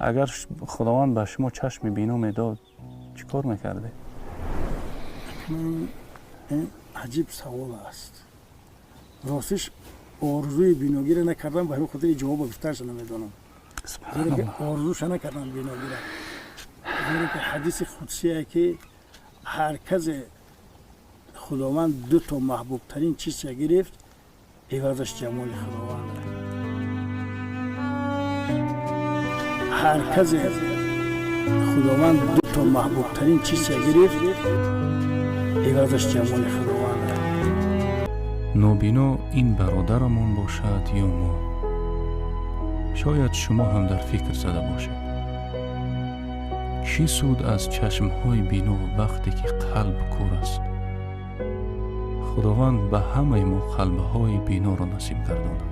اگر خداوند به شما چشم بینا میداد چی کار میکرده؟ این عجیب سوال است. راستش آرزوی بینایی را نکردم، به همین خاطر جواب بیشترش نمیدانم. زیرا که آرزوش نکردم بینایی را. زیرا که حدیث قدسیه که هر کس خداوند دو تا محبوب ترین چیز گرفت، عوضش جمال خداوند. هر کس خداوند دو تا محبوب ترین چیز گرفت، عوضش جمال خداوند. نابینا این برادرمون باشد یا ما؟ شاید شما هم در فکر زده باشید چی سود از چشمهای بینا وقتی که قلب کور است؟ خداوند به همه ما قلبهای بینا را نصیب گرداند.